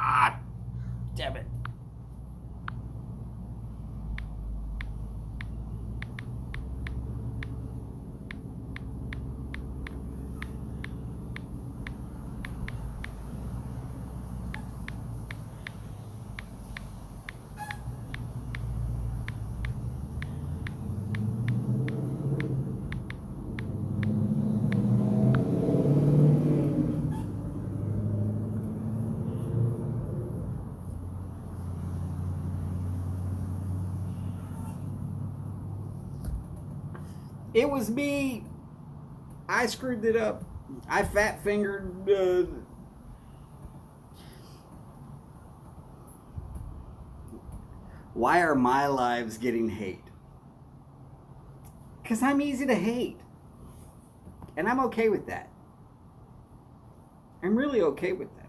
Ah, damn it. It was me. I screwed it up. I fat fingered. Why are my lives getting hate? Because I'm easy to hate. And I'm okay with that. I'm really okay with that.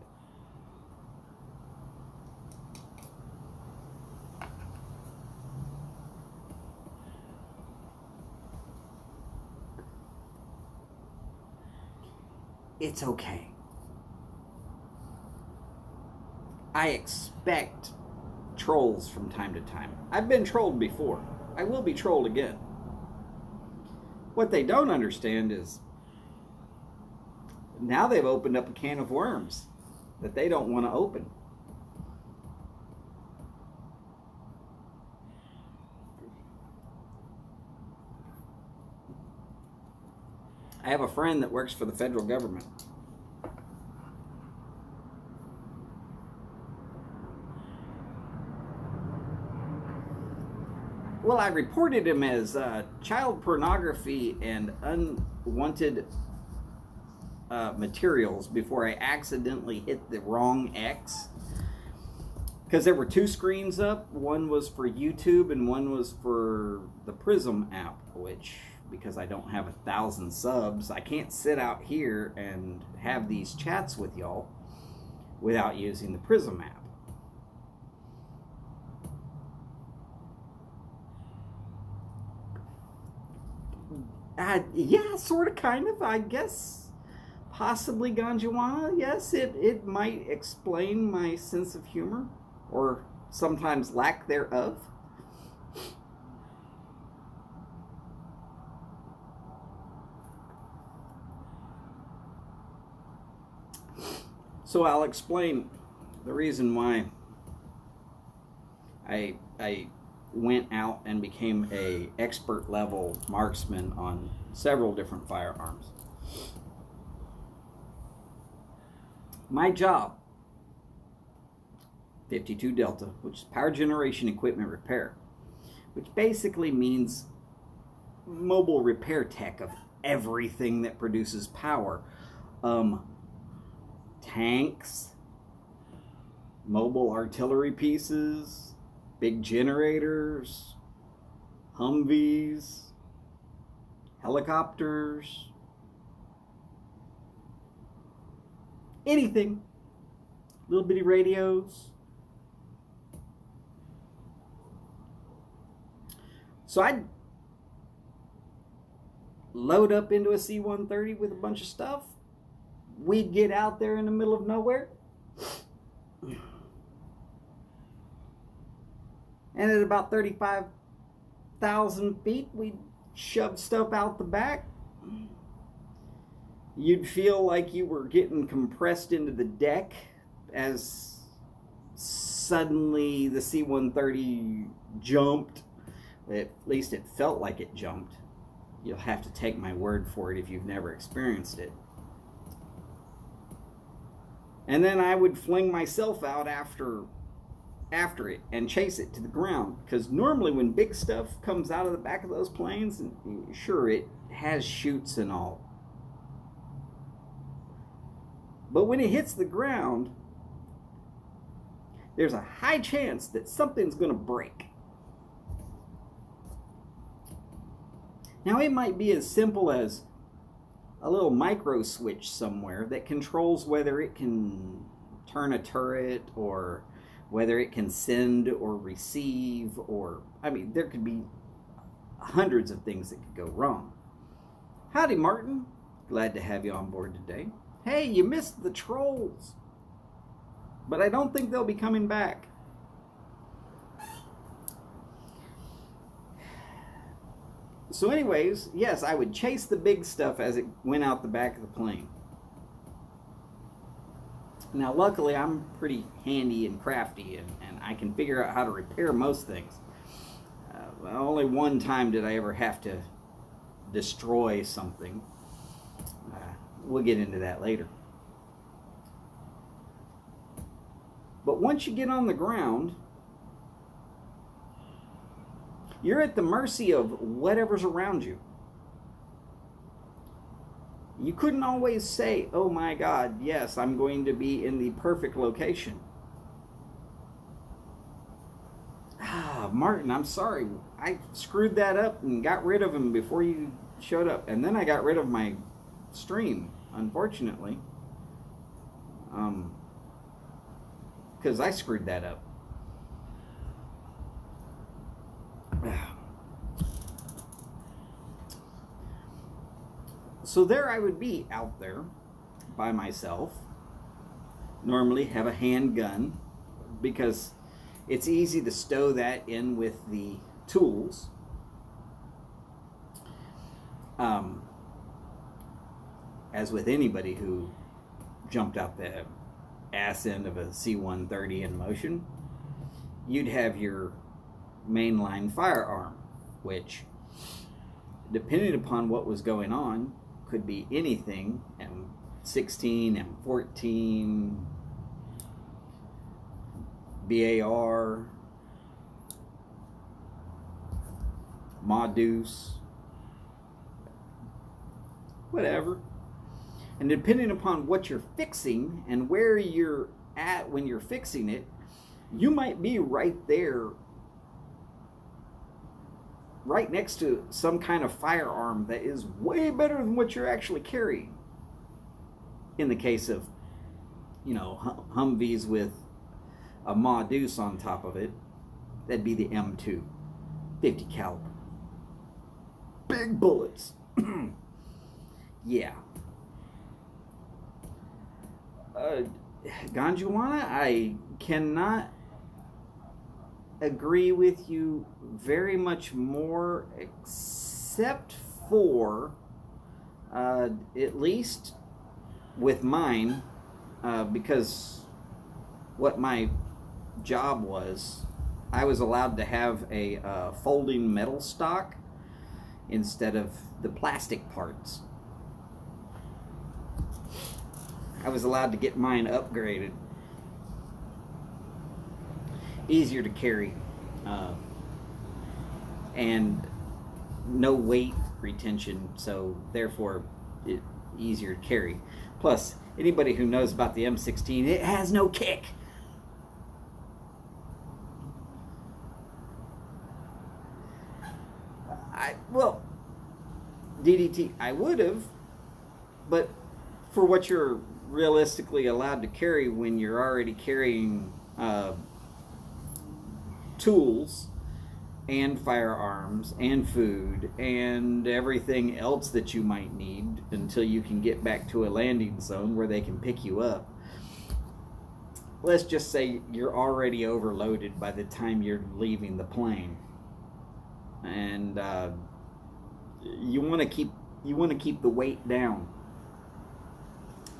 It's okay. I expect trolls from time to time. I've been trolled before. I will be trolled again. What they don't understand is now they've opened up a can of worms that they don't want to open. I have a friend that works for the federal government. Well, I reported him as child pornography and unwanted materials before I accidentally hit the wrong X. Because there were two screens up. One was for YouTube and one was for the Prism app, which, because I don't have 1,000 subs, I can't sit out here and have these chats with y'all without using the Prism app. Yeah, sort of, kind of, I guess. Possibly Ganjuana. Yes, it might explain my sense of humor, or sometimes lack thereof. So I'll explain the reason why I went out and became a expert level marksman on several different firearms. My job, 52 Delta, which is power generation equipment repair, which basically means mobile repair tech of everything that produces power. Tanks, mobile artillery pieces, big generators, Humvees, helicopters, anything, little bitty radios. So I'd load up into a C-130 with a bunch of stuff. We'd get out there in the middle of nowhere. And at about 35,000 feet, we'd shove stuff out the back. You'd feel like you were getting compressed into the deck as suddenly the C-130 jumped. At least it felt like it jumped. You'll have to take my word for it if you've never experienced it. And then I would fling myself out after it and chase it to the ground. Because normally when big stuff comes out of the back of those planes, and sure, it has chutes and all. But when it hits the ground, there's a high chance that something's going to break. Now, it might be as simple as a little micro switch somewhere that controls whether it can turn a turret or whether it can send or receive, or, I mean, there could be hundreds of things that could go wrong. Howdy, Martin. Glad to have you on board today. Hey, you missed the trolls. but I don't think they'll be coming back. So anyways, yes, I would chase the big stuff as it went out the back of the plane. Now, luckily, I'm pretty handy and crafty, and I can figure out how to repair most things. Only one time did I ever have to destroy something. We'll get into that later. But once you get on the ground, you're at the mercy of whatever's around you. You couldn't always say, oh my God, yes, I'm going to be in the perfect location. Martin, I'm sorry. I screwed that up and got rid of him before you showed up. And then I got rid of my stream, unfortunately. Because I screwed that up. So there I would be out there by myself. Normally have a handgun because it's easy to stow that in with the tools. As with anybody who jumped out the ass end of a C-130 in motion, you'd have your mainline firearm, which, depending upon what was going on, could be anything, M16, M14, BAR, Modus, whatever. And depending upon what you're fixing and where you're at when you're fixing it, you might be right there, right next to some kind of firearm that is way better than what you're actually carrying. In the case of, Humvees with a Modus on top of it, that'd be the M2, 50 caliber. Big bullets. Yeah. Ganjuana, I cannot agree with you very much more, except for at least with mine, because what my job was, I was allowed to have a folding metal stock instead of the plastic parts. I was allowed to get mine upgraded. Easier to carry, and no weight retention, so therefore easier to carry. Plus, anybody who knows about the M16, it has no kick. DDT, I would have, but for what you're realistically allowed to carry when you're already carrying tools and firearms and food and everything else that you might need until you can get back to a landing zone where they can pick you up. Let's just say you're already overloaded by the time you're leaving the plane, and you want to keep the weight down.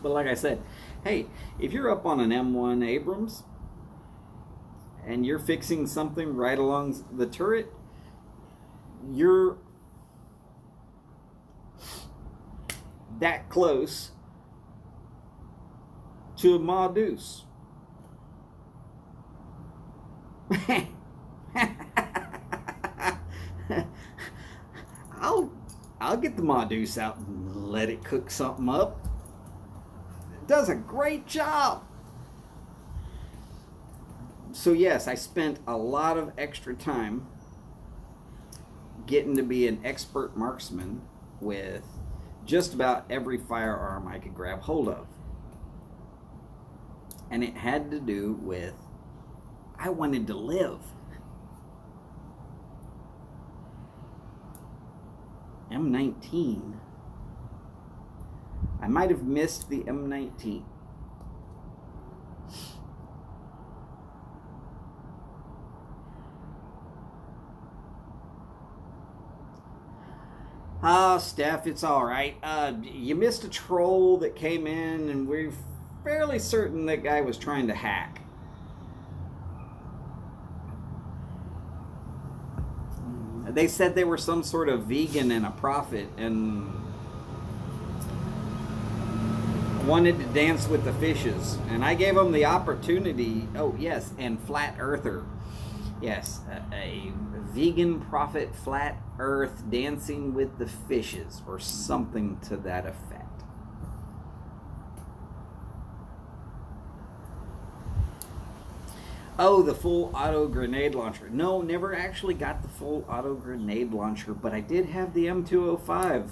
But like I said, hey, if you're up on an M1 Abrams and you're fixing something right along the turret, you're that close to a Modus. I'll get the Modus out and let it cook something up. It does a great job. So yes, I spent a lot of extra time getting to be an expert marksman with just about every firearm I could grab hold of. And it had to do with I wanted to live. M19. I might have missed the M19. Ah, Steph, it's all right. You missed a troll that came in, and we're fairly certain that guy was trying to hack. They said they were some sort of vegan and a prophet, and wanted to dance with the fishes. And I gave them the opportunity. Oh, yes, and flat earther. Yes, a vegan prophet, flat earth, dancing with the fishes, or something to that effect. Oh, the full auto grenade launcher. No, never actually got the full auto grenade launcher, but I did have the M205.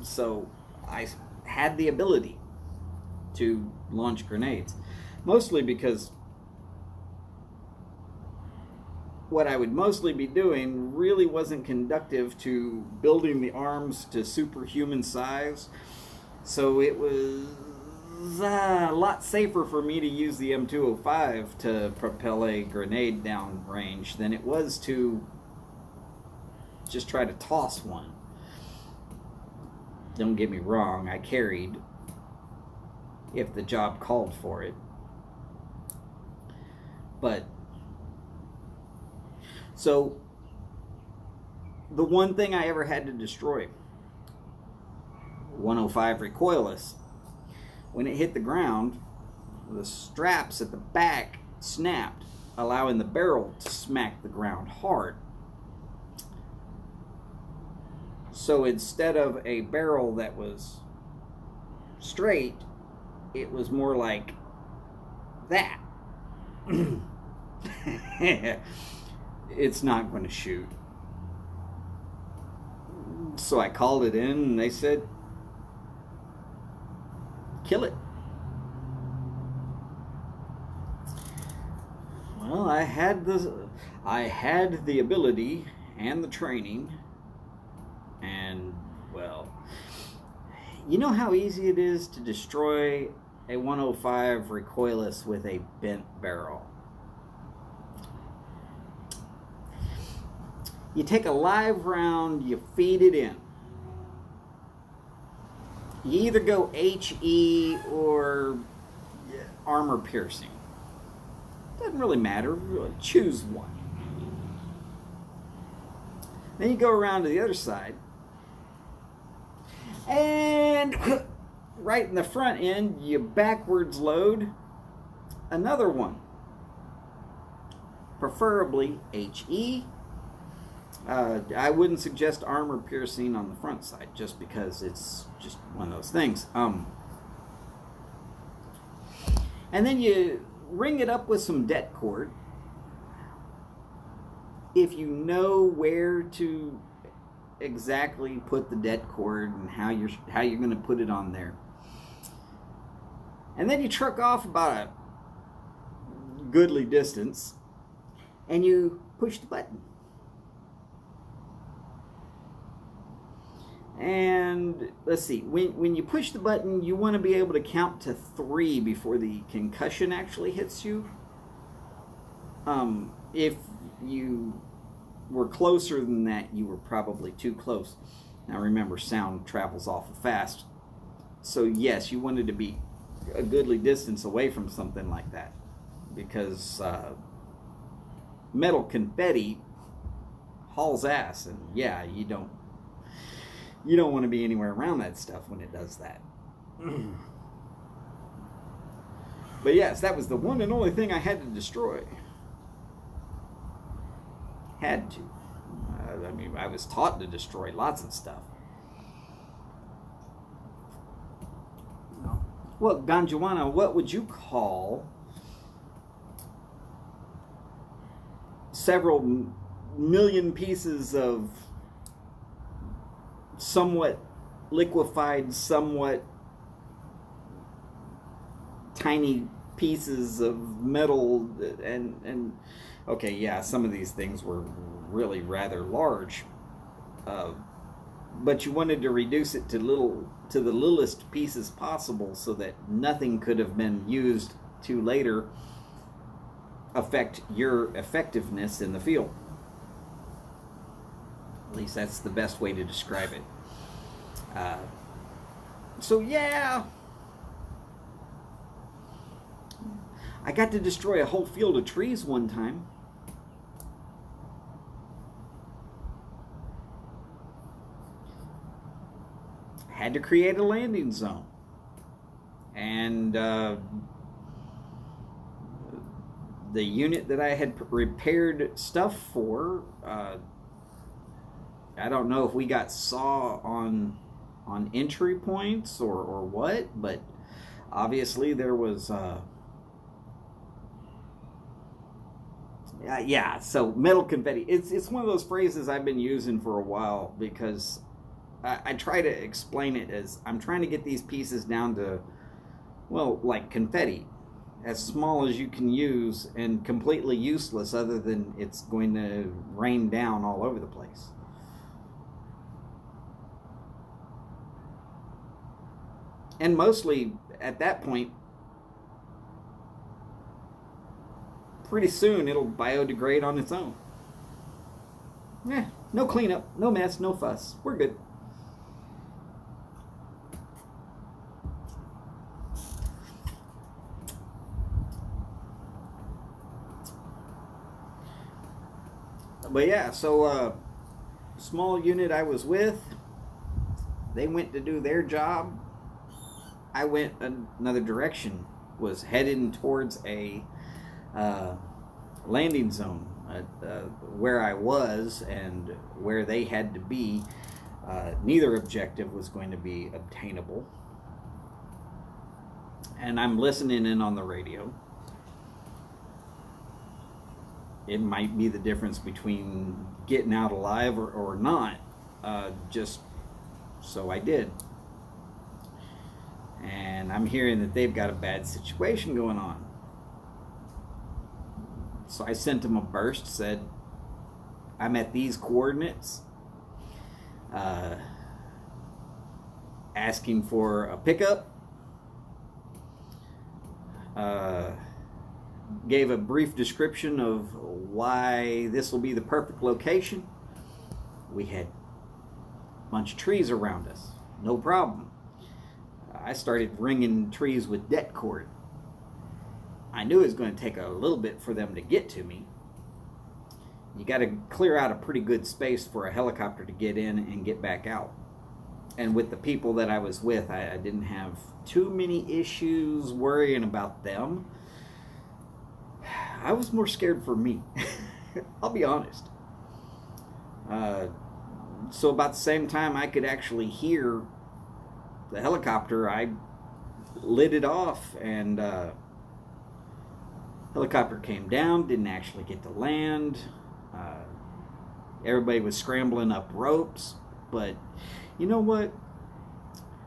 So I had the ability to launch grenades. Mostly because what I would mostly be doing really wasn't conductive to building the arms to superhuman size. So it was a lot safer for me to use the M205 to propel a grenade down range than it was to just try to toss one. Don't get me wrong, I carried if the job called for it. But so the one thing I ever had to destroy, 105 recoilless, when it hit the ground, the straps at the back snapped, allowing the barrel to smack the ground hard. So instead of a barrel that was straight, it was more like that. It's not going to shoot. So I called it in, and they said, kill it. Well, I had the ability and the training, and well, you know how easy it is to destroy a 105 recoilless with a bent barrel. You take a live round, you feed it in. You either go HE or armor piercing. Doesn't really matter. Choose one. Then you go around to the other side. And right in the front end, you backwards load another one. Preferably HE. I wouldn't suggest armor piercing on the front side just because it's just one of those things. And then you ring it up with some det cord. If you know where to exactly put the det cord and how you're going to put it on there. And then you truck off about a goodly distance and you push the button. And let's see, when you push the button, you want to be able to count to 3 before the concussion actually hits you. If you were closer than that, you were probably too close. Now remember, sound travels awful fast. So yes, you wanted to be a goodly distance away from something like that, because metal confetti hauls ass, and yeah, you don't want to be anywhere around that stuff when it does that. But yes, that was the one and only thing I had to destroy. Had to. I mean, I was taught to destroy lots of stuff. Well, Ganjuana, what would you call several million pieces of somewhat liquefied, somewhat tiny pieces of metal, and okay, yeah, some of these things were really rather large, but you wanted to reduce it to the littlest pieces possible so that nothing could have been used to later affect your effectiveness in the field. At least that's the best way to describe it. So yeah, I got to destroy a whole field of trees one time. Had to create a landing zone. And the unit that I had repaired stuff for, I don't know if we got saw on entry points or what, but obviously there was yeah, so metal confetti. It's one of those phrases I've been using for a while because I try to explain it as I'm trying to get these pieces down to, well, like confetti, as small as you can use and completely useless other than it's going to rain down all over the place. And mostly at that point, pretty soon it'll biodegrade on its own. Yeah, no cleanup, no mess, no fuss. We're good. But yeah, so small unit I was with, they went to do their job. I went another direction, was heading towards a landing zone where I was and where they had to be. Neither objective was going to be obtainable. And I'm listening in on the radio. It might be the difference between getting out alive or not. Just so I did. And I'm hearing that they've got a bad situation going on. So I sent them a burst, said, I'm at these coordinates, asking for a pickup. Gave a brief description of why this will be the perfect location. We had a bunch of trees around us, no problem. I started ringing trees with det cord. I knew it was going to take a little bit for them to get to me. You got to clear out a pretty good space for a helicopter to get in and get back out. And with the people that I was with, I didn't have too many issues worrying about them. I was more scared for me. I'll be honest. So about the same time I could actually hear the helicopter, I lit it off, and helicopter came down, didn't actually get to land. Everybody was scrambling up ropes, but you know what?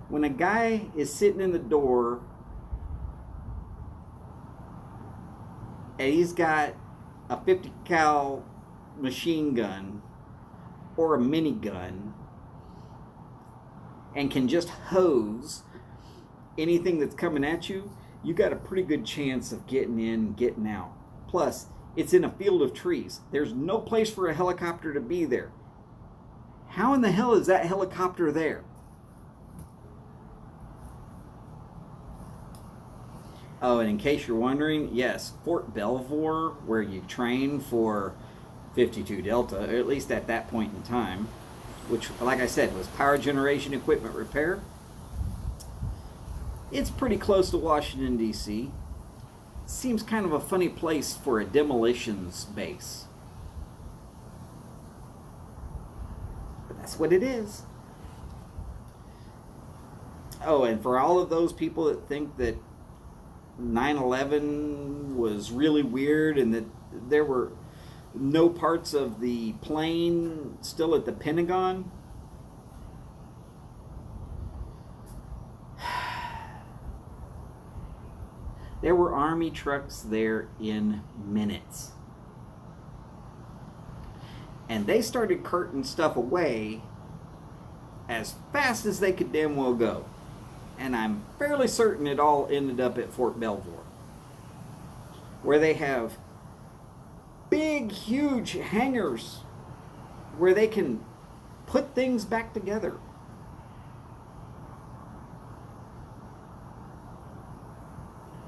When a guy is sitting in the door and he's got a 50 cal machine gun or a minigun and can just hose anything that's coming at you, you got a pretty good chance of getting in and getting out. Plus, it's in a field of trees. There's no place for a helicopter to be there. How in the hell is that helicopter there? Oh, and in case you're wondering, yes, Fort Belvoir, where you train for 52 Delta, or at least at that point in time, which, like I said, was power generation equipment repair. It's pretty close to Washington, D.C. Seems kind of a funny place for a demolitions base. But that's what it is. Oh, and for all of those people that think that 9/11 was really weird and that there were no parts of the plane still at the Pentagon, there were Army trucks there in minutes. And they started carting stuff away as fast as they could damn well go. And I'm fairly certain it all ended up at Fort Belvoir, where they have big, huge hangars where they can put things back together.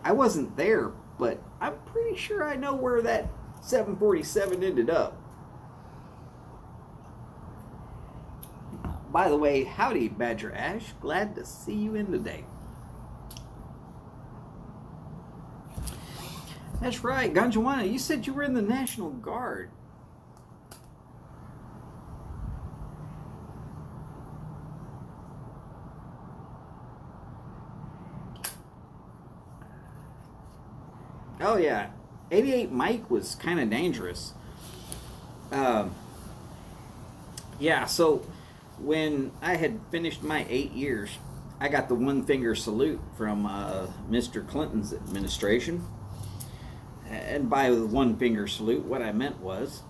I wasn't there, but I'm pretty sure I know where that 747 ended up. By the way, howdy, Badger Ash. Glad to see you in today. That's right, Ganjawana, you said you were in the National Guard. Oh yeah, 88 Mike was kind of dangerous. Yeah, so when I had finished my 8 years, I got the one finger salute from Mr. Clinton's administration. And by the one finger salute, what I meant was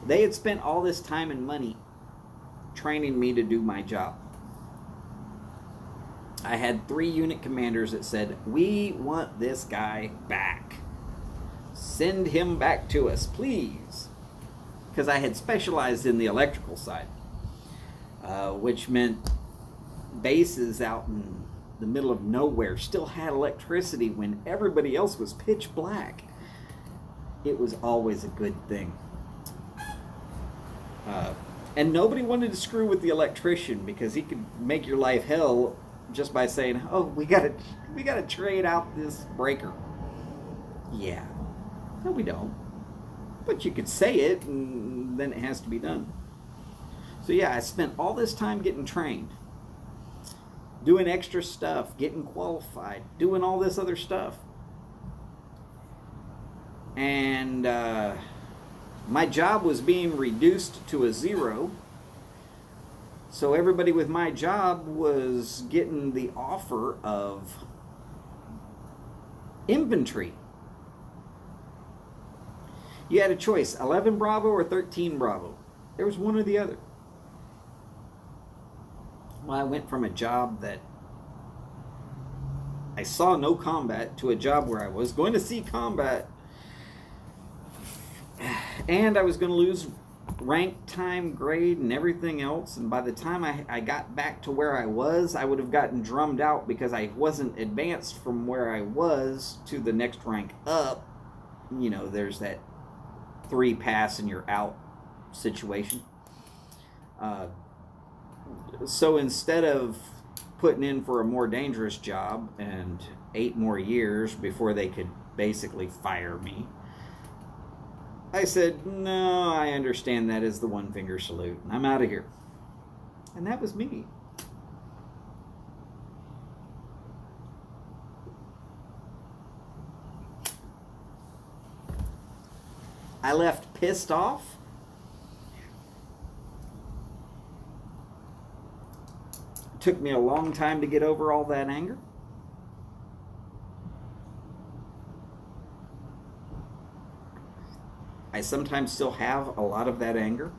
they had spent all this time and money training me to do my job. I had 3 unit commanders that said, "We want this guy back. Send him back to us, please." Because I had specialized in the electrical side, which meant bases out in the middle of nowhere still had electricity when everybody else was pitch black. It was always a good thing. And nobody wanted to screw with the electrician because he could make your life hell just by saying, "Oh, we gotta trade out this breaker." Yeah. No, we don't. But you could say it, and then it has to be done. So yeah, I spent all this time getting trained, doing extra stuff, getting qualified, doing all this other stuff. And my job was being reduced to a 0. So everybody with my job was getting the offer of infantry. You had a choice, 11 Bravo or 13 Bravo. There was one or the other. Well, I went from a job that I saw no combat to a job where I was going to see combat, and I was going to lose rank, time, grade, and everything else. And by the time I got back to where I was, I would have gotten drummed out because I wasn't advanced from where I was to the next rank up. You know, there's that 3 pass and you're out situation. So instead of putting in for a more dangerous job and 8 more years before they could basically fire me, I said, "No, I understand that is the one finger salute. I'm out of here." And that was me. I left pissed off. It took me a long time to get over all that anger. I sometimes still have a lot of that anger.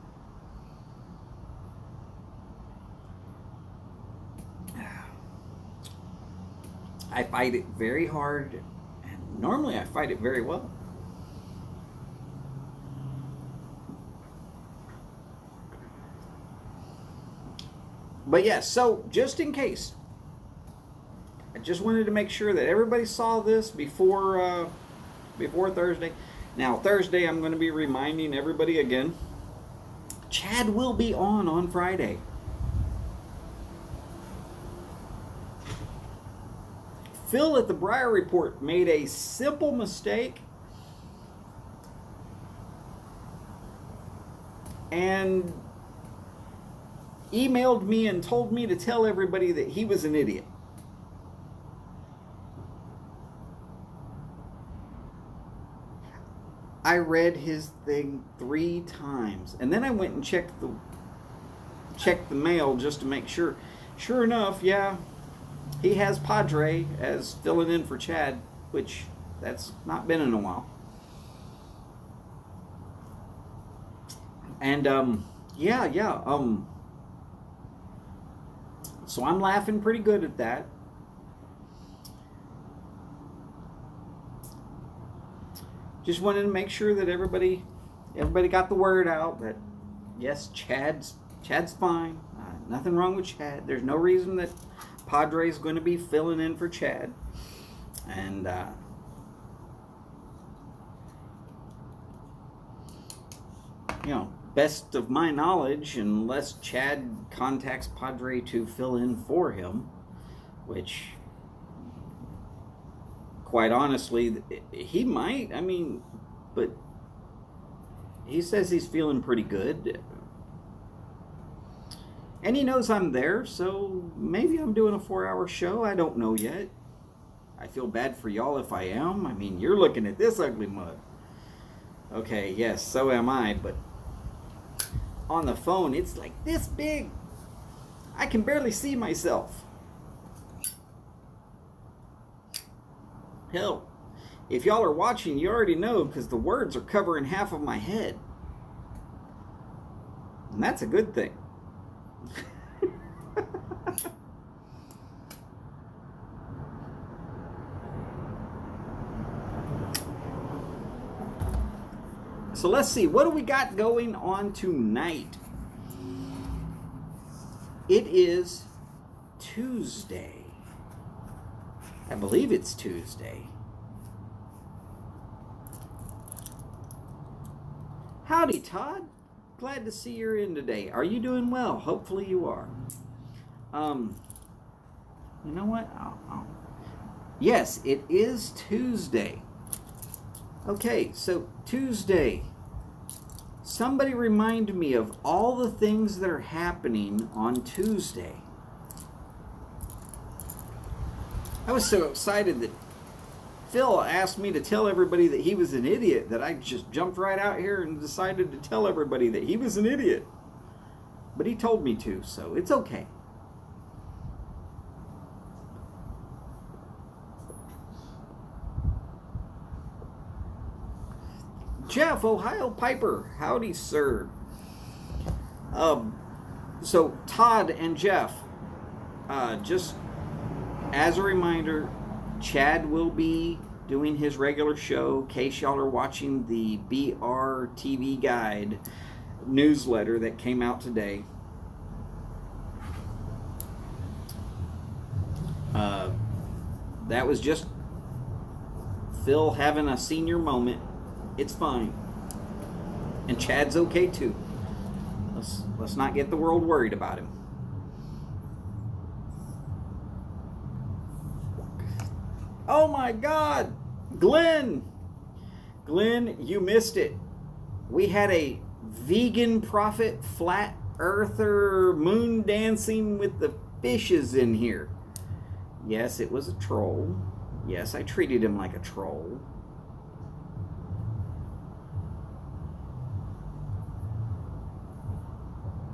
I fight it very hard, and normally I fight it very well. But yes, so just in case, I just wanted to make sure that everybody saw this before Thursday. Now, Thursday, I'm going to be reminding everybody again, Chad will be on Friday. Phil at the Briar Report made a simple mistake and emailed me and told me to tell everybody that he was an idiot. I read his thing 3 times, and then I went and checked the mail just to make sure. Sure enough, yeah, he has Padre as filling in for Chad, which that's not been in a while. And so I'm laughing pretty good at that. Just wanted to make sure that everybody got the word out that Yes, Chad's fine. Nothing wrong with Chad. There's no reason that Padre's going to be filling in for Chad. And best of my knowledge, unless Chad contacts Padre to fill in for him, which, quite honestly, he might. I mean, but he says he's feeling pretty good. And he knows I'm there, so maybe I'm doing a 4-hour show. I don't know yet. I feel bad for y'all if I am. I mean, you're looking at this ugly mug. Okay, yes, so am I, but on the phone, it's like this big. I can barely see myself. Hell, if y'all are watching, you already know, because the words are covering half of my head. And that's a good thing. So let's see, what do we got going on tonight? It is Tuesday. I believe it's Tuesday. Howdy, Todd. Glad to see you're in today. Are you doing well? Hopefully you are. You know what? Yes, it is Tuesday. Okay, so Tuesday. Somebody remind me of all the things that are happening on Tuesday. I was so excited that Phil asked me to tell everybody that he was an idiot that I just jumped right out here and decided to tell everybody that he was an idiot. But he told me to, so it's okay. Jeff, Ohio Piper, howdy, sir. So Todd and Jeff, just as a reminder, Chad will be doing his regular show. In case y'all are watching the BR TV Guide newsletter that came out today. That was just Phil having a senior moment. It's fine. And Chad's okay too. Let's not get the world worried about him. Oh my God! Glenn, you missed it. We had a vegan prophet, flat earther, moon dancing with the fishes in here. Yes, it was a troll. Yes, I treated him like a troll.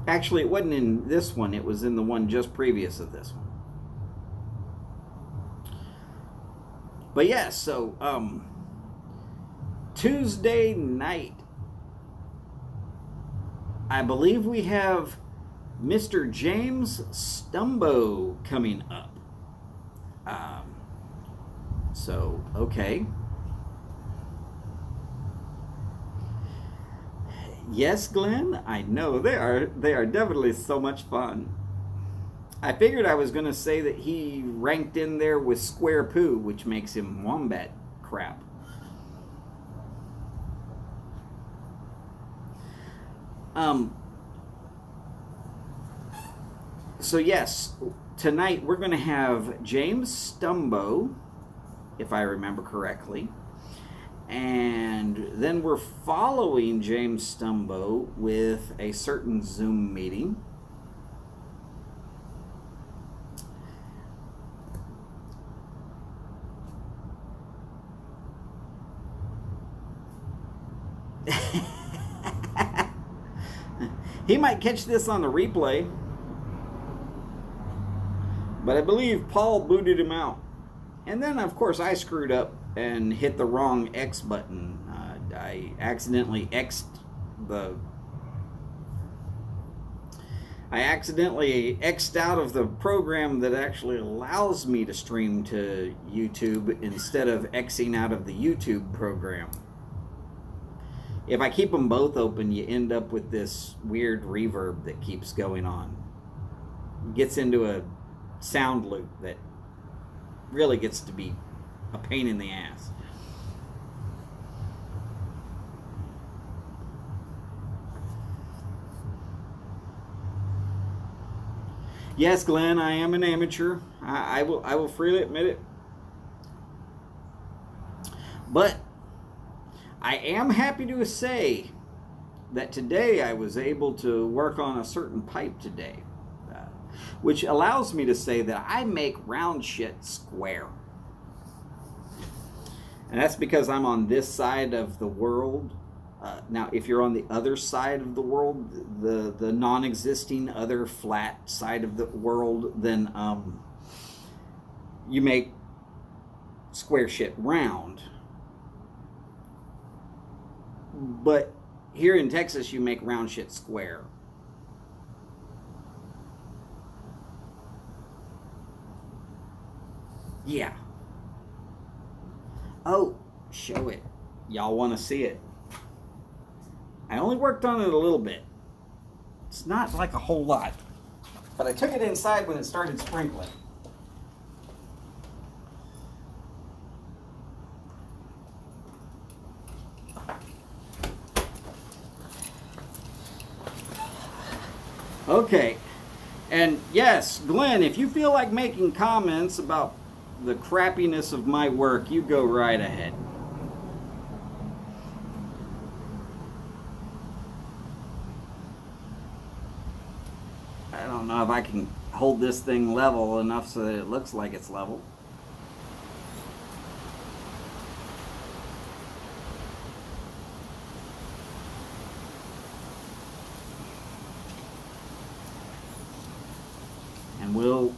Actually, it wasn't in this one. It was in the one just previous to this one. But yes, so Tuesday night, I believe we have Mr. James Stumbo coming up. So, okay. Yes, Glenn, I know they are definitely so much fun. I figured I was going to say that he ranked in there with Square Poo, which makes him wombat crap. So yes, tonight we're going to have James Stumbo, if I remember correctly. And then we're following James Stumbo with a certain Zoom meeting. He might catch this on the replay. But I believe Paul booted him out. And then, of course, I screwed up and hit the wrong X button. I accidentally X'd out of the program that actually allows me to stream to YouTube instead of Xing out of the YouTube program. if I keep them both open, you end up with this weird reverb that keeps going on. It gets into a sound loop that really gets to be a pain in the ass. Yes, Glenn, I am an amateur. I will freely admit it. But I am happy to say that today I was able to work on a certain pipe today, which allows me to say that I make round shit square. And that's because I'm on this side of the world. Now, if you're on the other side of the world, the non-existing other flat side of the world, then you make square shit round. But here in Texas, you make round shit square. Yeah. Oh, show it. Y'all want to see it? I only worked on it a little bit. It's not like a whole lot. But I took it inside when it started sprinkling. Okay. And yes, Glenn, if you feel like making comments about the crappiness of my work, you go right ahead. I don't know if I can hold this thing level enough so that it looks like it's level. And we'll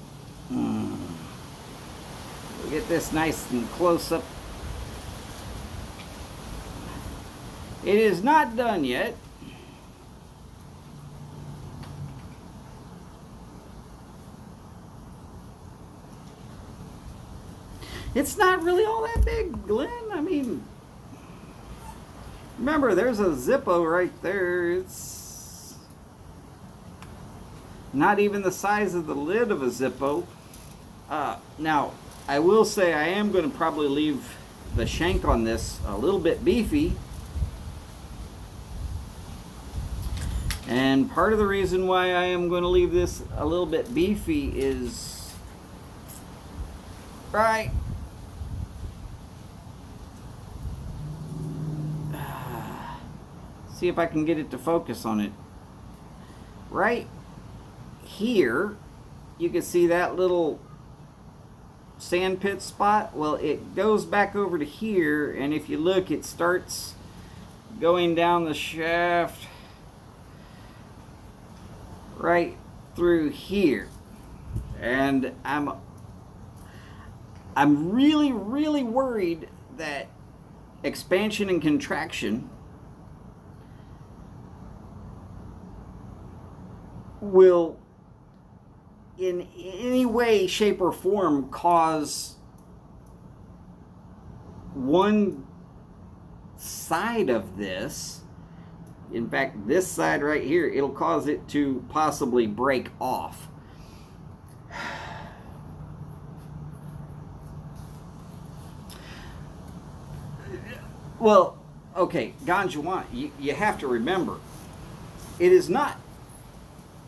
get this nice and close up. It is not done yet. It's not really all that big, Glenn. I mean, remember, there's a Zippo right there. It's not even the size of the lid of a Zippo. Now, I will say I am going to probably leave the shank on this a little bit beefy. And part of the reason why I am going to leave this a little bit beefy is, right, see if I can get it to focus on it. Right here, you can see that little sand pit spot. Well, it goes back over to here, and if you look, it starts going down the shaft right through here. And I'm really worried that expansion and contraction will in any way, shape, or form cause one side of this, in fact this side right here, it'll cause it to possibly break off. Well, okay, Ganjuan, you have to remember, it is not,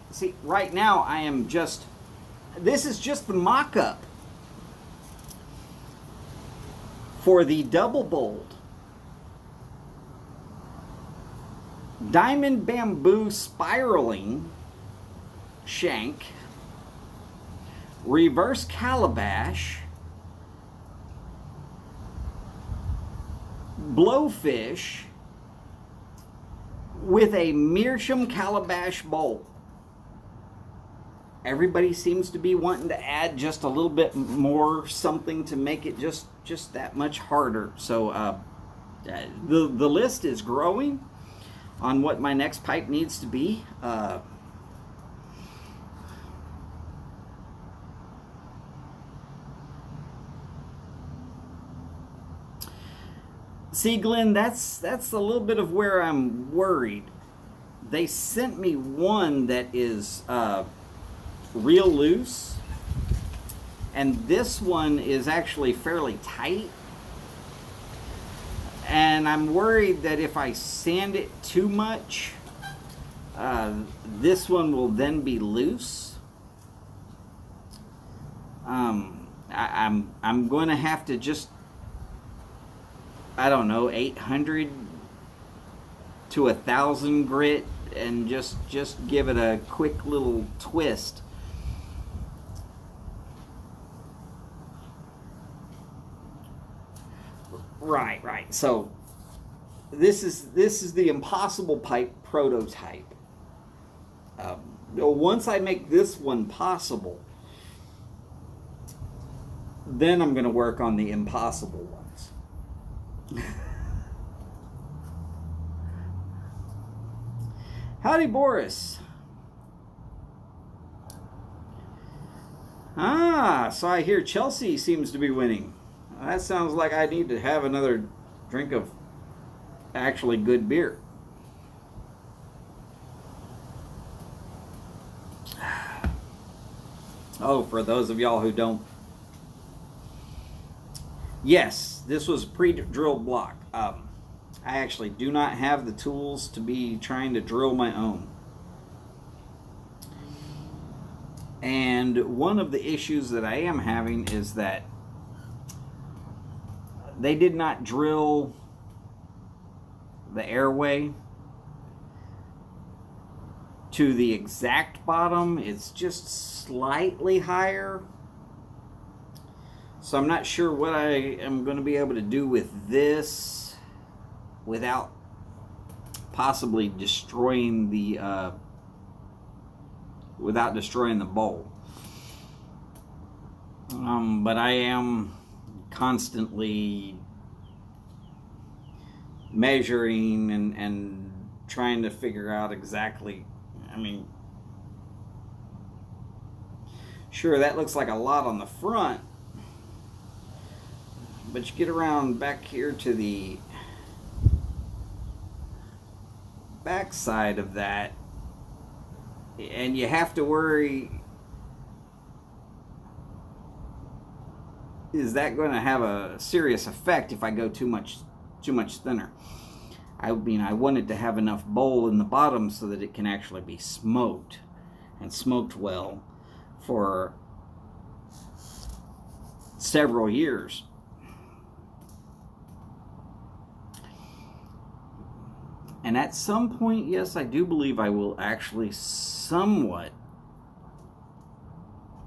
see, right now I am just, this is just the mock-up for the double bold diamond bamboo spiraling shank, reverse calabash, blowfish with a meerschaum calabash bowl. Everybody seems to be wanting to add just a little bit more something to make it just that much harder. So the list is growing on what my next pipe needs to be. See, Glenn, that's a little bit of where I'm worried. They sent me one that is real loose, and this one is actually fairly tight. And I'm worried that if I sand it too much, this one will then be loose. I'm going to have to just, I don't know, 800 to 1,000 grit and just give it a quick little twist. Right. So this is the Impossible Pipe prototype. Once I make this one possible, then I'm going to work on the impossible ones. Howdy, Boris. So I hear Chelsea seems to be winning. That sounds like I need to have another drink of actually good beer. Oh, for those of y'all who don't. Yes, this was a pre-drilled block. I actually do not have the tools to be trying to drill my own. And one of the issues that I am having is that they did not drill the airway to the exact bottom. It's just slightly higher. So I'm not sure what I am going to be able to do with this without possibly destroying the bowl. But I am constantly measuring and trying to figure out exactly. I mean, sure, that looks like a lot on the front, but you get around back here to the back side of that, and you have to worry, is that going to have a serious effect if I go too much thinner? I mean, I wanted to have enough bowl in the bottom so that it can actually be smoked, and smoked well for several years. And at some point, yes, I do believe I will actually somewhat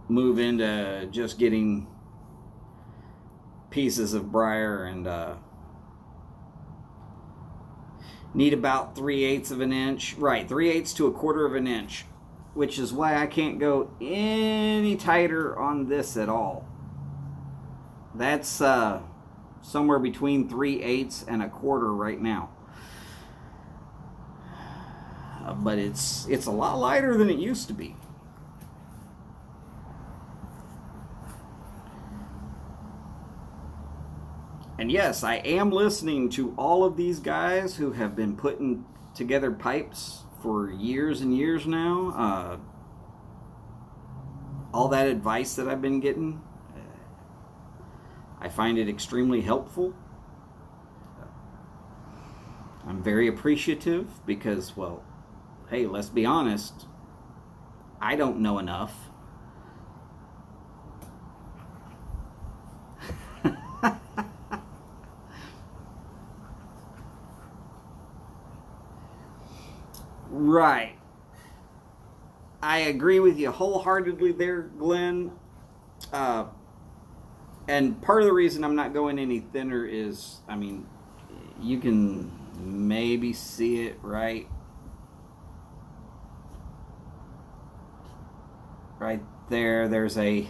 move into just getting pieces of briar and need about 3/8 of an inch. Right, 3/8 to 1/4 of an inch, which is why I can't go any tighter on this at all. That's somewhere between 3/8 and 1/4 right now. But it's a lot lighter than it used to be. And yes, I am listening to all of these guys who have been putting together pipes for years and years now. All that advice that I've been getting, I find it extremely helpful. I'm very appreciative because, well, hey, let's be honest, I don't know enough. Right. I agree with you wholeheartedly there, Glenn. And part of the reason I'm not going any thinner is, I mean, you can maybe see it right there. There's a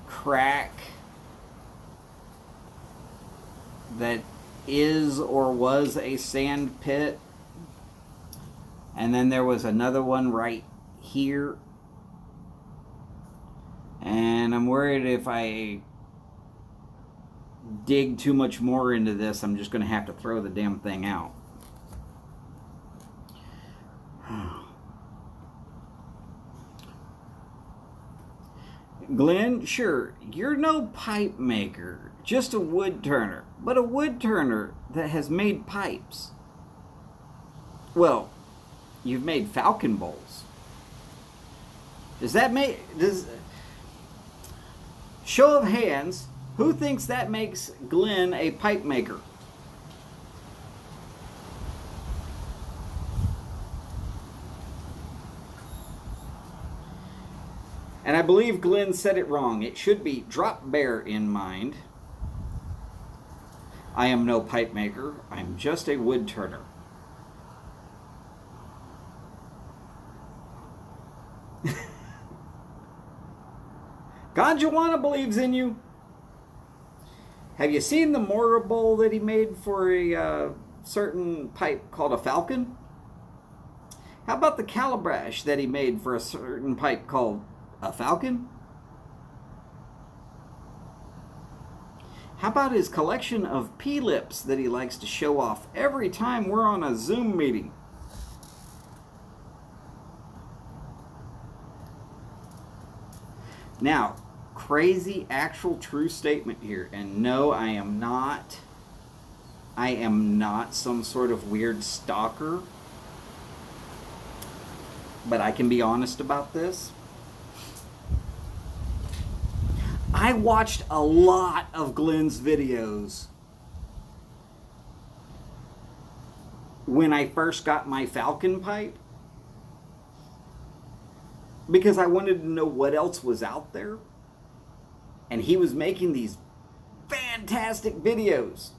crack that is or was a sand pit. And then there was another one right here. And I'm worried if I dig too much more into this, I'm just going to have to throw the damn thing out. Glenn, sure, you're no pipe maker, just a wood turner, but a wood turner that has made pipes. Well, you've made falcon bowls. Show of hands, who thinks that makes Glenn a pipe maker? And I believe Glenn said it wrong. It should be drop bear in mind. I am no pipe maker. I'm just a wood turner. Ganjawana believes in you. Have you seen the mortar bowl that he made for a certain pipe called a falcon? How about the calabash that he made for a certain pipe called a falcon? How about his collection of P-lips that he likes to show off every time we're on a Zoom meeting? Now, crazy actual true statement here, and no, I am not some sort of weird stalker, but I can be honest about this. I watched a lot of Glenn's videos when I first got my falcon pipe, because I wanted to know what else was out there. And he was making these fantastic videos.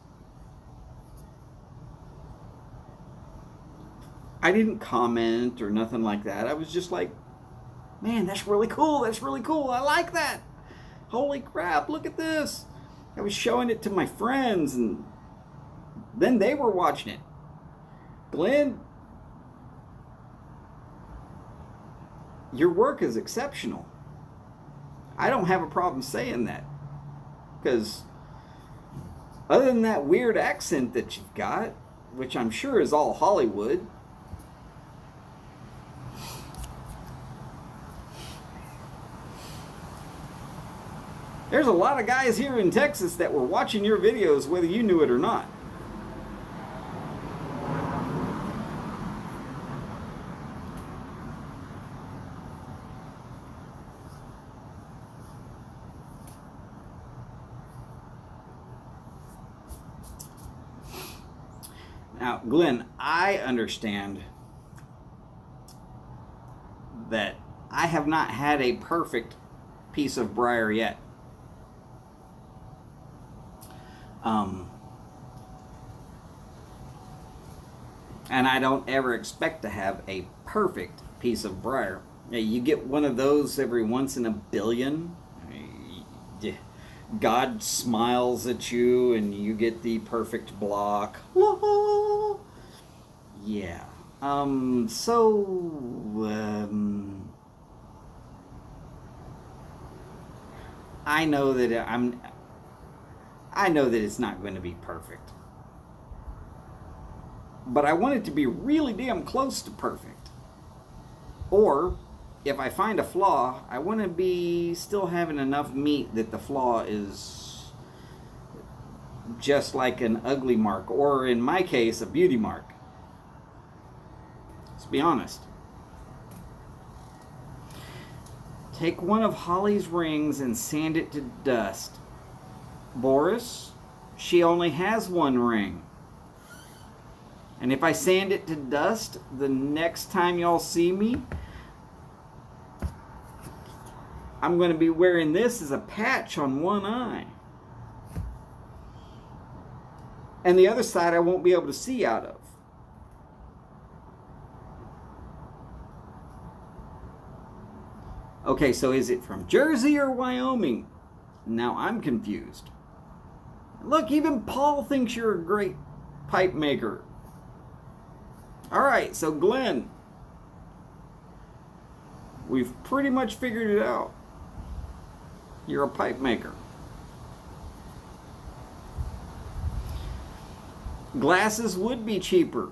I didn't comment or nothing like that. I was just like, man, that's really cool. That's really cool. I like that. Holy crap, look at this. I was showing it to my friends, and then they were watching it. Glenn, your work is exceptional. I don't have a problem saying that, because other than that weird accent that you've got, which I'm sure is all Hollywood, there's a lot of guys here in Texas that were watching your videos whether you knew it or not. Now, Glenn, I understand that I have not had a perfect piece of briar yet. And I don't ever expect to have a perfect piece of briar. You get one of those every once in a billion. God smiles at you and you get the perfect block. Yeah. I know that I know that it's not going to be perfect. But I want it to be really damn close to perfect. Or if I find a flaw, I want to be still having enough meat that the flaw is just like an ugly mark, or in my case, a beauty mark. Let's be honest. Take one of Holly's rings and sand it to dust. Boris, she only has one ring. And if I sand it to dust, the next time y'all see me, I'm going to be wearing this as a patch on one eye. And the other side I won't be able to see out of. Okay, so is it from Jersey or Wyoming? Now I'm confused. Look, even Paul thinks you're a great pipe maker. Alright, so Glenn, we've pretty much figured it out. You're a pipe maker. glasses would be cheaper.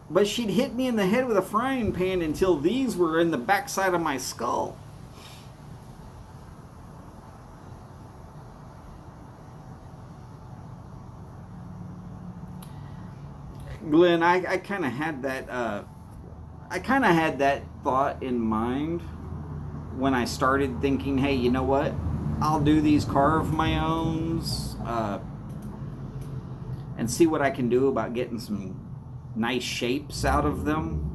But she'd hit me in the head with a frying pan until these were in the backside of my skull. Glenn, I kind of had that. I kind of had that thought in mind when I started thinking, hey, you know what? I'll do these carve my owns and see what I can do about getting some nice shapes out of them.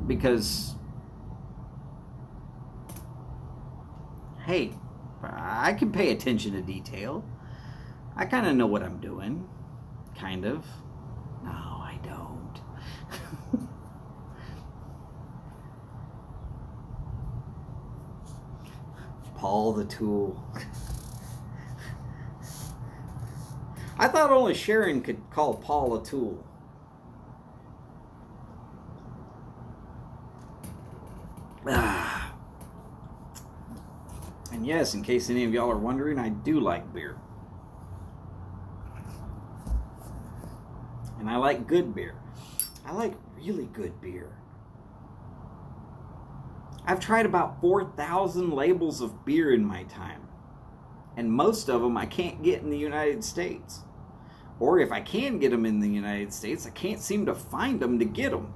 Because, hey, I can pay attention to detail. I kind of know what I'm doing. Kind of. No, I don't. Paul the Tool. I thought only Sharon could call Paul a tool. And yes, in case any of y'all are wondering, I do like beer. And I like good beer. I like really good beer. I've tried about 4,000 labels of beer in my time. And most of them I can't get in the United States. Or if I can get them in the United States, I can't seem to find them to get them.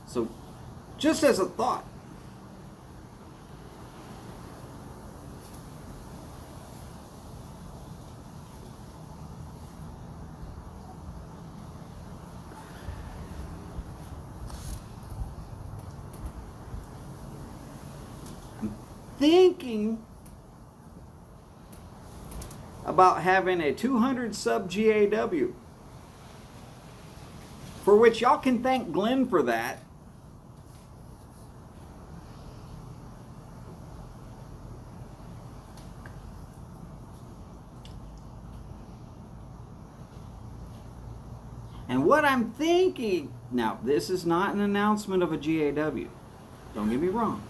So, just as a thought, I'm thinking about having a 200 sub GAW, for which y'all can thank Glenn for that. And what I'm thinking, now this is not an announcement of a GAW, don't get me wrong.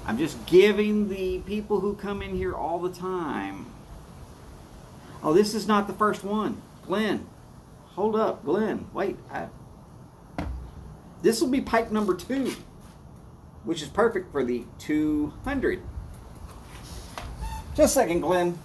I'm just giving the people who come in here all the time. Oh, this is not the first one. Glenn, hold up, Glenn, wait. This will be pipe number 2, which is perfect for the 200. Just a second, Glenn.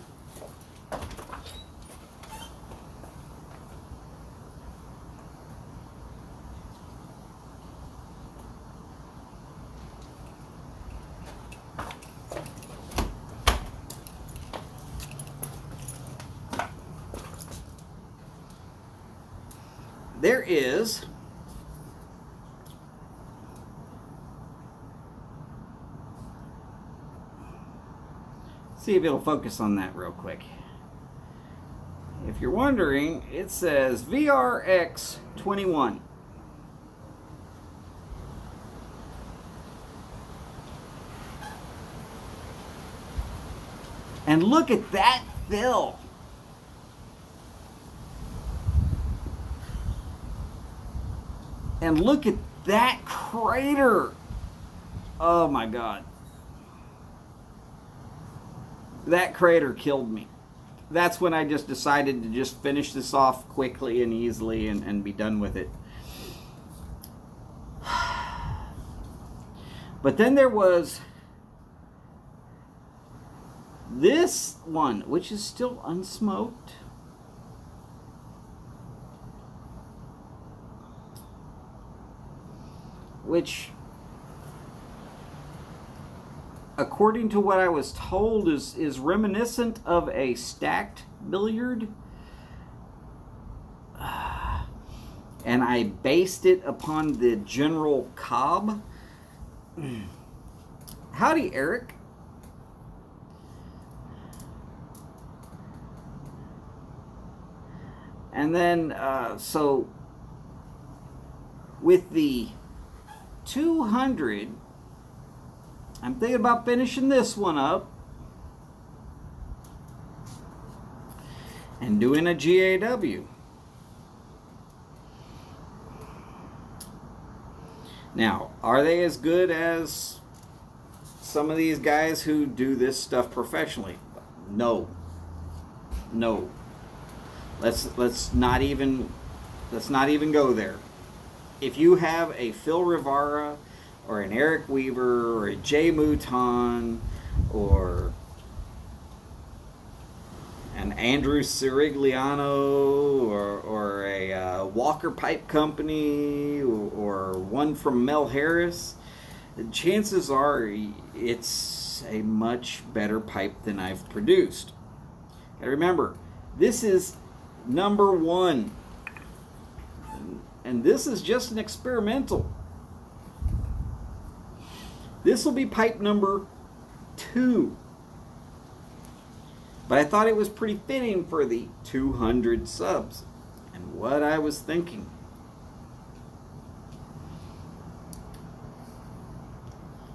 There is see if it'll focus on that real quick. If you're wondering, it says VRX21. And look at that fill. And look at that crater. Oh my God. That crater killed me. That's when I just decided to just finish this off quickly and easily and be done with it. But then there was this one, which is still unsmoked. Which, according to what I was told, is reminiscent of a stacked billiard. And I based it upon the General Cobb. Howdy, Eric. And then, so, with the 200, I'm thinking about finishing this one up. and doing a GAW. Now, are they as good as some of these guys who do this stuff professionally? No. No. Let's not even go there. If you have a Phil Rivara or an Eric Weaver or a Jay Mouton or an Andrew Sirigliano or a Walker Pipe Company or one from Mel Harris, chances are it's a much better pipe than I've produced. And remember, this is number 1. And this is just an experimental. This will be pipe number 2. But I thought it was pretty fitting for the 200 subs. And what I was thinking.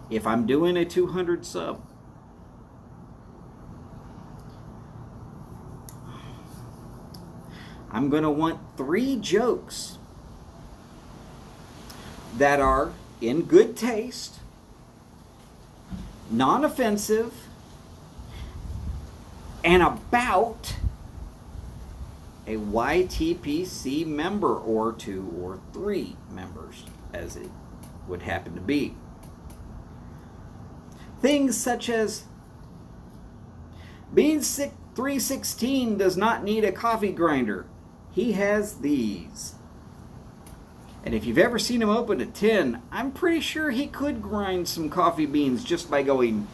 If I'm doing a 200 sub, I'm going to want 3 jokes that are in good taste, non-offensive, and about a YTPC member or 2 or 3 members, as it would happen to be. Things such as Beans 316 does not need a coffee grinder. He has these. And if you've ever seen him open a tin, I'm pretty sure he could grind some coffee beans just by going.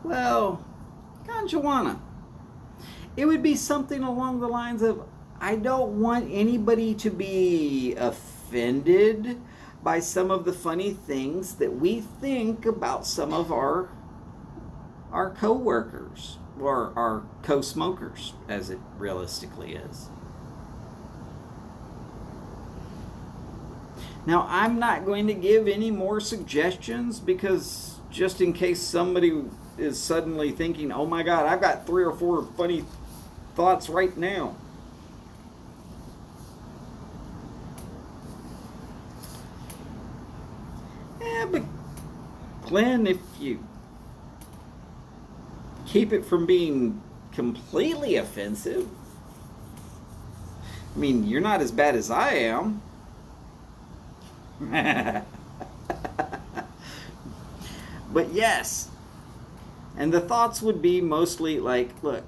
Well, Ganjuana. It would be something along the lines of, I don't want anybody to be offended by some of the funny things that we think about some of our co-workers or our co-smokers, as it realistically is. Now, I'm not going to give any more suggestions because just in case somebody is suddenly thinking, oh my God, I've got 3 or 4 funny thoughts right now. Yeah, but Glenn, if you keep it from being completely offensive, I mean, you're not as bad as I am. But yes, and the thoughts would be mostly like, look,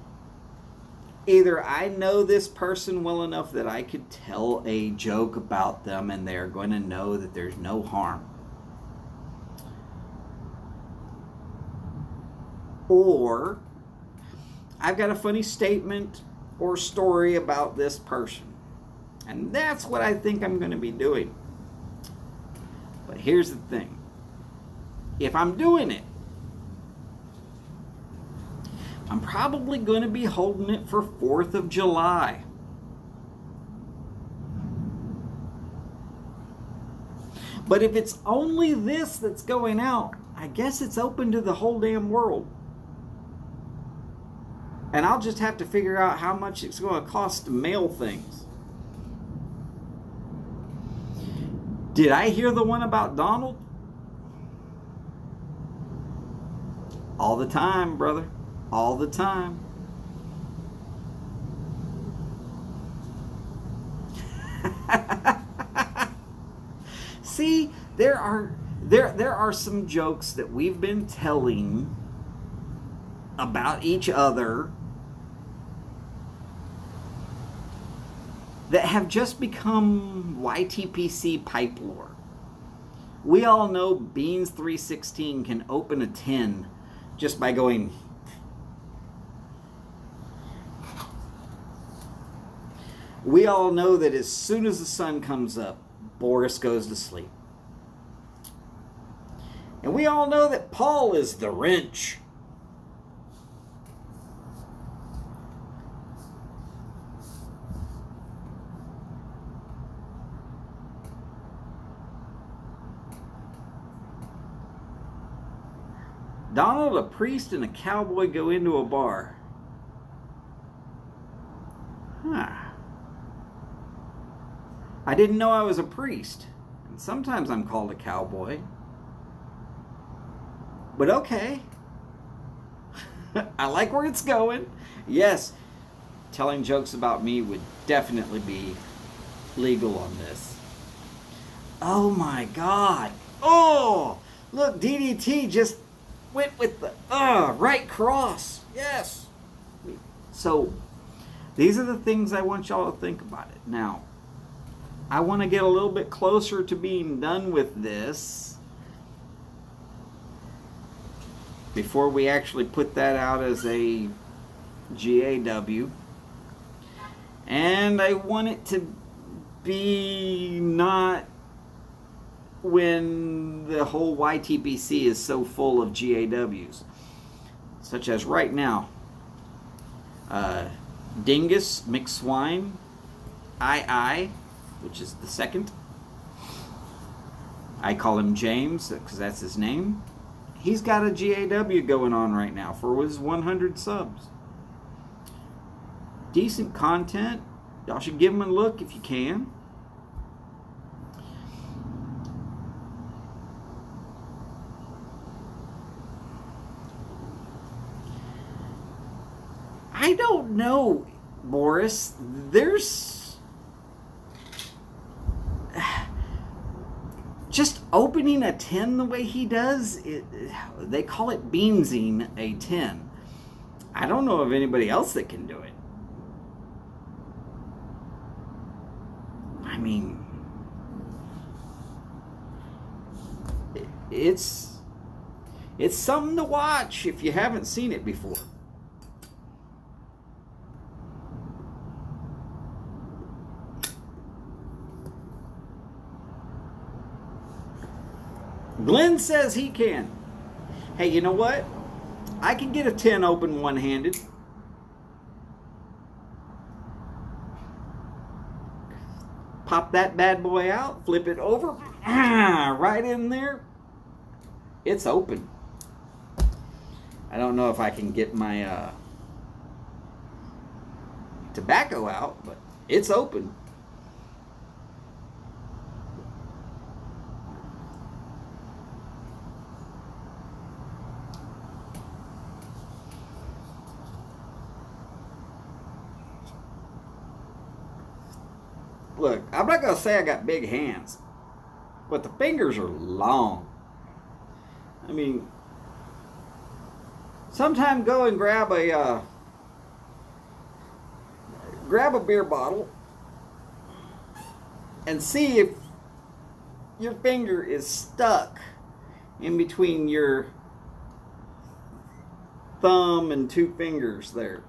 either I know this person well enough that I could tell a joke about them and they're going to know that there's no harm, or I've got a funny statement or story about this person. And that's what I think I'm going to be doing. But here's the thing. If I'm doing it, I'm probably going to be holding it for 4th of July. But if it's only this that's going out, I guess it's open to the whole damn world. And I'll just have to figure out how much it's going to cost to mail things. Did I hear the one about Donald? All the time, brother. All the time. See, there are some jokes that we've been telling about each other that have just become YTPC pipe lore. We all know Beans 316 can open a tin just by going. We all know that as soon as the sun comes up, Boris goes to sleep. And we all know that Paul is the wrench. Donald, a priest, and a cowboy go into a bar. Huh. I didn't know I was a priest. And sometimes I'm called a cowboy. But okay. I like where it's going. Yes, telling jokes about me would definitely be legal on this. Oh my God. Oh, look, DDT just went with the right cross. Yes. So these are the things I want y'all to think about it. Now, I want to get a little bit closer to being done with this before we actually put that out as a GAW. And I want it to be not when the whole YTPC is so full of GAWs. Such as right now. Dingus, Mixed Swine, I, which is the second. I call him James because that's his name. He's got a GAW going on right now for his 100 subs. Decent content. Y'all should give him a look if you can. I don't know, Boris. There's just opening a 10 the way he does, they call it beansing a 10. I don't know of anybody else that can do it. I mean, it's something to watch if you haven't seen it before. Glenn says he can. Hey, you know what? I can get a 10 open one-handed. Pop that bad boy out, flip it over, right in there. It's open. I don't know if I can get my tobacco out, but it's open. Look, I'm not going to say I got big hands, but the fingers are long. I mean, sometime go and grab a beer bottle and see if your finger is stuck in between your thumb and two fingers there.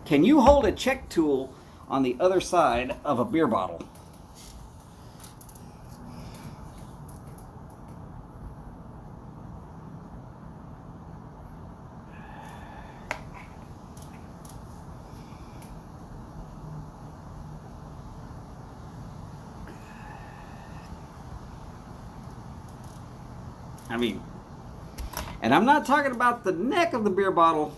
Can you hold a check tool on the other side of a beer bottle? I mean, and I'm not talking about the neck of the beer bottle.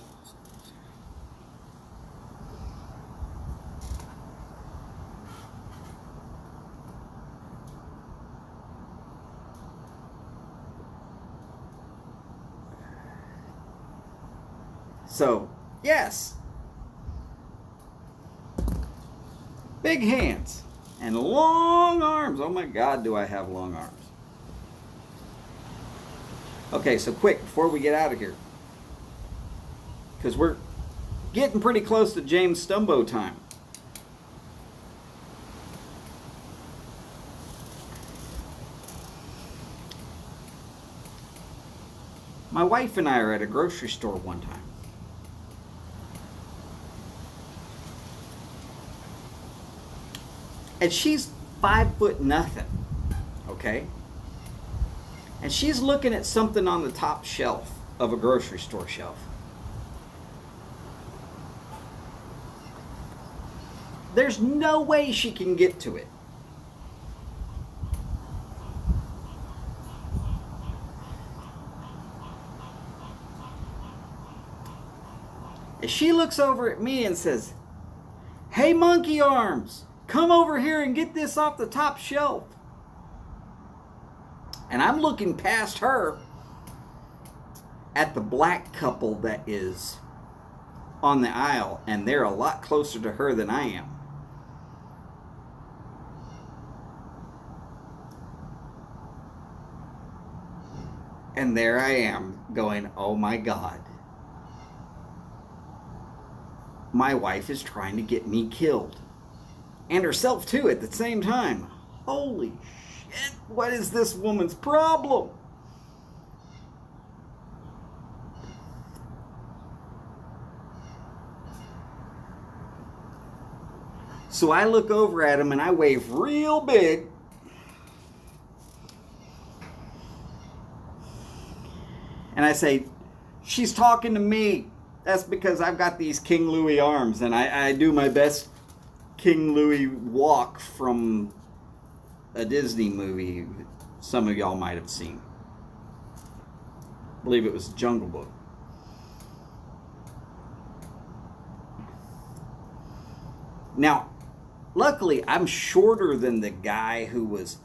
So, yes, big hands and long arms. Oh my God, do I have long arms. Okay, so quick, before we get out of here, because we're getting pretty close to James Stumbo time. My wife and I are at a grocery store one time. And she's 5 foot nothing, okay? And she's looking at something on the top shelf of a grocery store shelf. There's no way she can get to it. And she looks over at me and says, "Hey, Monkey Arms, come over here and get this off the top shelf." And I'm looking past her at the black couple that is on the aisle, and they're a lot closer to her than I am. And there I am going, oh my God. My wife is trying to get me killed. And herself too at the same time. Holy shit, what is this woman's problem? So I look over at him and I wave real big. And I say, "She's talking to me. That's because I've got these King Louis arms, and I do my best King Louis walk from a Disney movie some of y'all might have seen. I believe it was Jungle Book. Now, luckily, I'm shorter than the guy who was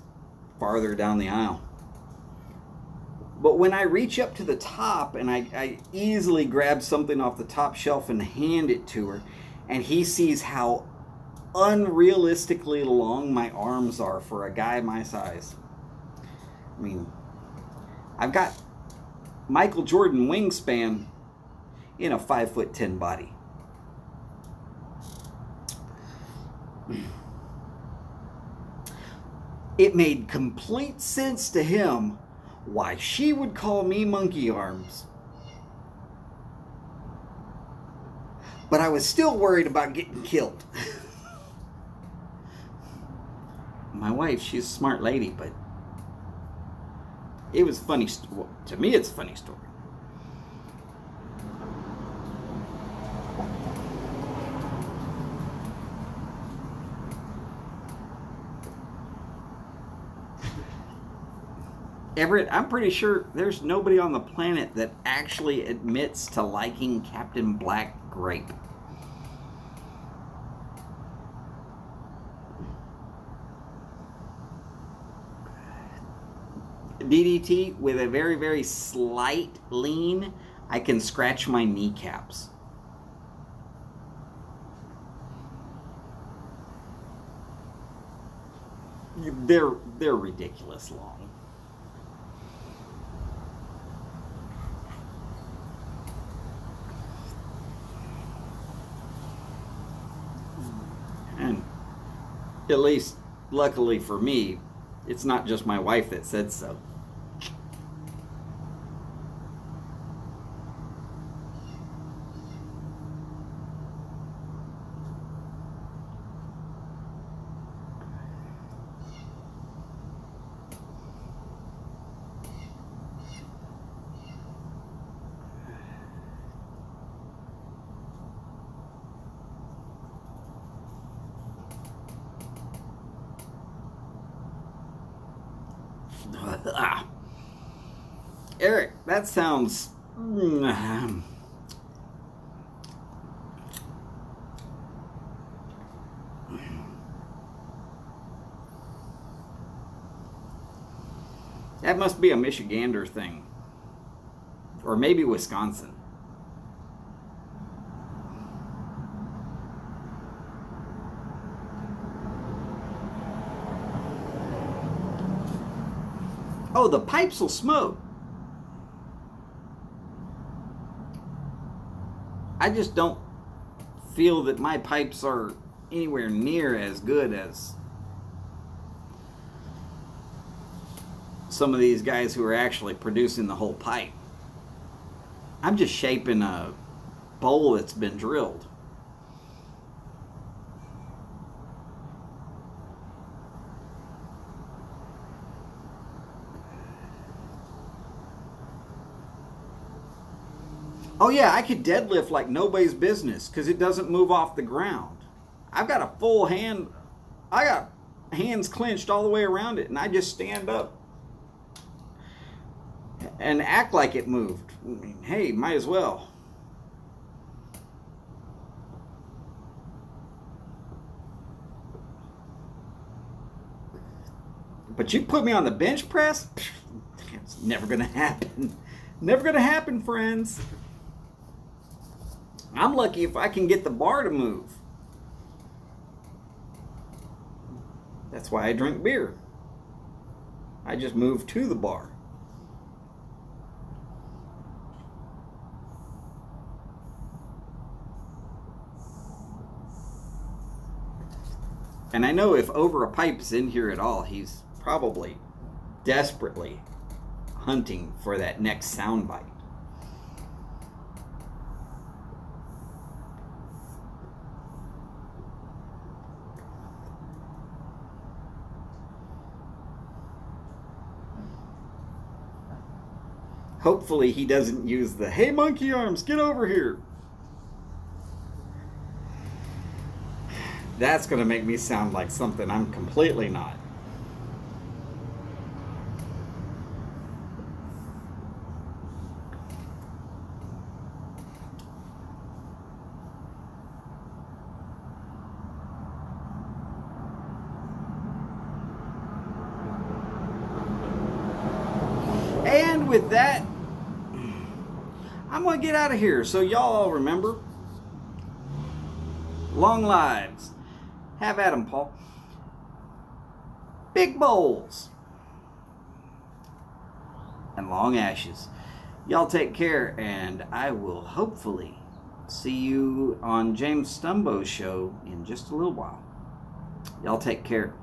farther down the aisle. But when I reach up to the top and I easily grab something off the top shelf and hand it to her, and he sees how unrealistically long my arms are for a guy my size. I mean, I've got Michael Jordan wingspan in a 5'10" body. It made complete sense to him why she would call me monkey arms. But I was still worried about getting killed. My wife, she's a smart lady, but it was funny. To me, it's a funny story. Everett, I'm pretty sure there's nobody on the planet that actually admits to liking Captain Black grape. DDT, with a very, very slight lean, I can scratch my kneecaps. They're ridiculous long. And at least, luckily for me, it's not just my wife that said so. Eric, that sounds... That must be a Michigander thing. Or maybe Wisconsin. Oh, the pipes will smoke. I just don't feel that my pipes are anywhere near as good as some of these guys who are actually producing the whole pipe. I'm just shaping a bowl that's been drilled. Oh yeah, I could deadlift like nobody's business because it doesn't move off the ground. I've got a full hand. I got hands clenched all the way around it, and I just stand up and act like it moved. I mean, hey, might as well. But you put me on the bench press? It's never gonna happen. Never gonna happen, friends. I'm lucky if I can get the bar to move. That's why I drink beer. I just move to the bar. And I know if Over a Pipe is in here at all, he's probably desperately hunting for that next soundbite. Hopefully he doesn't use the, hey monkey arms, get over here. That's going to make me sound like something I'm completely not. And with that, I'm going to get out of here. So y'all remember, long lives. Have at 'em, Paul. Big bowls. And long ashes. Y'all take care, and I will hopefully see you on James Stumbo's show in just a little while. Y'all take care.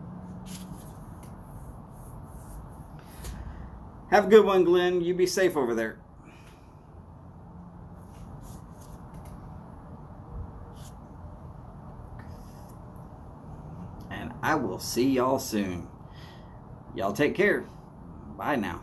Have a good one, Glenn. You be safe over there. And I will see y'all soon. Y'all take care. Bye now.